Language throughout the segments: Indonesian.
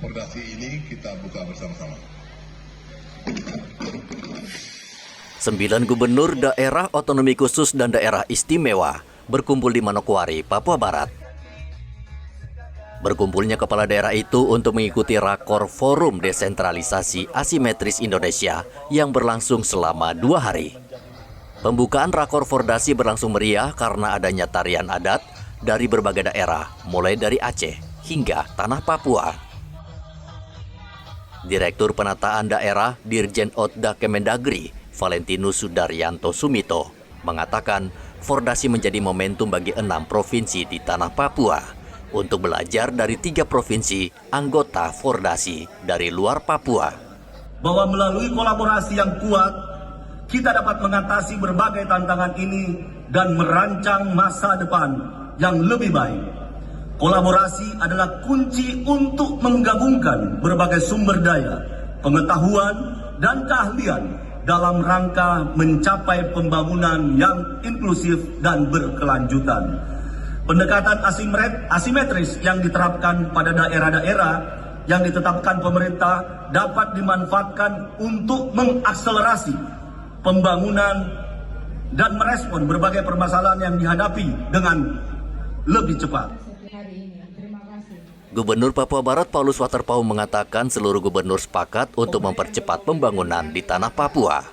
Fondasi ini kita buka bersama-sama. 9 gubernur daerah otonomi khusus dan daerah istimewa berkumpul di Manokwari, Papua Barat. Berkumpulnya kepala daerah itu untuk mengikuti rakor Forum Desentralisasi Asimetris Indonesia yang berlangsung selama 2 hari. Pembukaan rakor Fordasi berlangsung meriah karena adanya tarian adat dari berbagai daerah, mulai dari Aceh hingga tanah Papua. Direktur Penataan Daerah Dirjen Otda Kemendagri, Valentinus Sudaryanto Sumito, mengatakan Fordasi menjadi momentum bagi 6 provinsi di tanah Papua untuk belajar dari 3 provinsi anggota Fordasi dari luar Papua. Bahwa melalui kolaborasi yang kuat, kita dapat mengatasi berbagai tantangan ini dan merancang masa depan yang lebih baik. Kolaborasi adalah kunci untuk menggabungkan berbagai sumber daya, pengetahuan, dan keahlian dalam rangka mencapai pembangunan yang inklusif dan berkelanjutan. Pendekatan asimetris yang diterapkan pada daerah-daerah yang ditetapkan pemerintah dapat dimanfaatkan untuk mengakselerasi pembangunan dan merespon berbagai permasalahan yang dihadapi dengan lebih cepat. Gubernur Papua Barat Paulus Waterpauw mengatakan seluruh gubernur sepakat untuk mempercepat pembangunan di tanah Papua.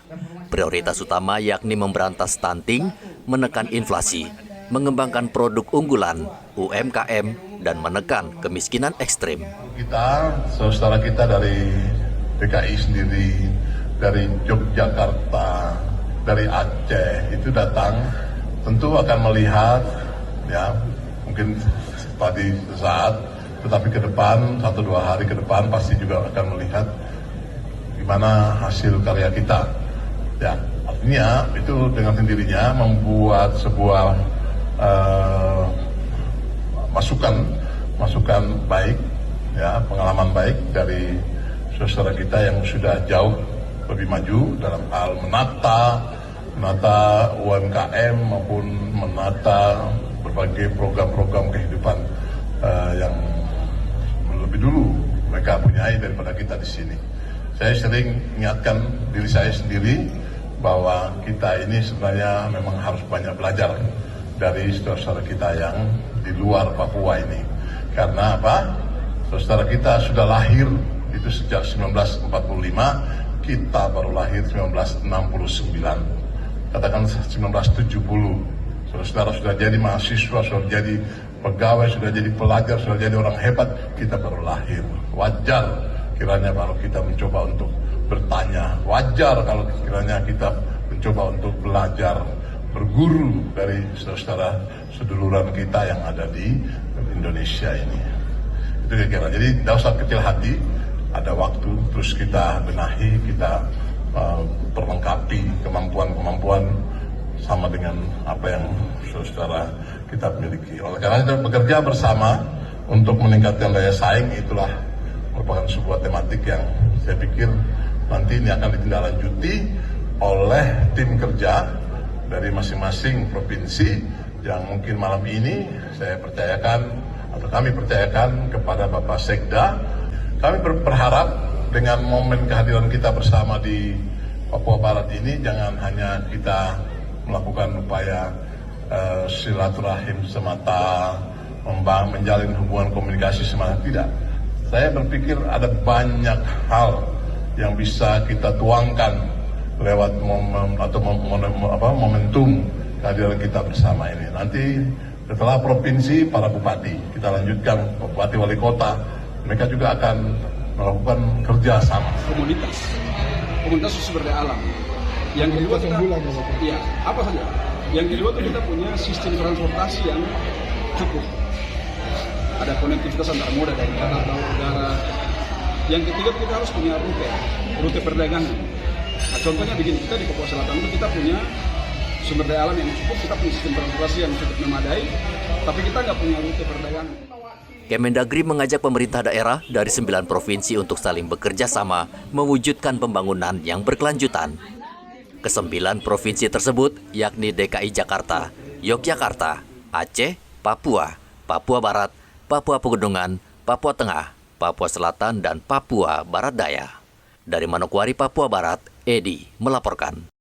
Prioritas utama yakni memberantas stunting, menekan inflasi, mengembangkan produk unggulan, UMKM, dan menekan kemiskinan ekstrim. Kita, saudara kita dari DKI sendiri, dari Yogyakarta, dari Aceh, itu datang, tentu akan melihat, ya mungkin tadi saat, tetapi ke depan, 1-2 hari ke depan pasti juga akan melihat gimana hasil karya kita. Ya, artinya itu dengan sendirinya membuat sebuah masukan baik, ya pengalaman baik dari saudara kita yang sudah jauh lebih maju dalam hal menata UMKM maupun menata berbagai program-program kehidupan yang lebih dulu mereka punyai daripada kita di sini. Saya sering ingatkan diri saya sendiri bahwa kita ini sebenarnya memang harus banyak belajar dari saudara-saudara kita yang di luar Papua ini. Karena apa? Saudara kita sudah lahir itu sejak 1945, kita baru lahir 1969. Katakan 1970. Saudara-saudara sudah jadi mahasiswa, sudah jadi pegawai, sudah jadi pelajar, sudah jadi orang hebat, kita baru lahir. Wajar kiranya kalau kita mencoba untuk bertanya, wajar kalau kiranya kita mencoba untuk belajar, berguru dari saudara-saudara seduluran kita yang ada di Indonesia ini. Itu kira-kira. Jadi tidak usah kecil hati, ada waktu terus kita benahi, kita perlengkapi kemampuan-kemampuan sama dengan apa yang saudara kita miliki. Oleh karena itu bekerja bersama untuk meningkatkan daya saing itulah merupakan sebuah tematik yang saya pikir nanti ini akan ditindaklanjuti oleh tim kerja dari masing-masing provinsi yang mungkin malam ini saya percayakan atau kami percayakan kepada Bapak Sekda. Kami berharap dengan momen kehadiran kita bersama di Papua Barat ini jangan hanya kita melakukan upaya silaturahim semata, menjalin hubungan komunikasi semata, tidak. Saya berpikir ada banyak hal yang bisa kita tuangkan lewat momentum kehadiran kita bersama ini. Nanti setelah provinsi, para bupati, kita lanjutkan bupati wali kota, mereka juga akan melakukan kerjasama. Komunitas sumber daya alam. Yang kedua kita, iya, apa saja. Yang kedua itu kita punya sistem transportasi yang cukup. Ada konektivitas antar moda dari darat, laut, udara. Yang ketiga kita harus punya rute perdagangan. Nah, contohnya begini, kita di Papua Selatan itu kita punya sumber daya alam yang cukup, kita punya sistem transportasi yang cukup memadai, tapi kita nggak punya rute perdagangan. Kemendagri mengajak pemerintah daerah dari 9 provinsi untuk saling bekerja sama mewujudkan pembangunan yang berkelanjutan. Ke-9 provinsi tersebut yakni DKI Jakarta, Yogyakarta, Aceh, Papua, Papua Barat, Papua Pegunungan, Papua Tengah, Papua Selatan dan Papua Barat Daya. Dari Manokwari, Papua Barat, Edi melaporkan.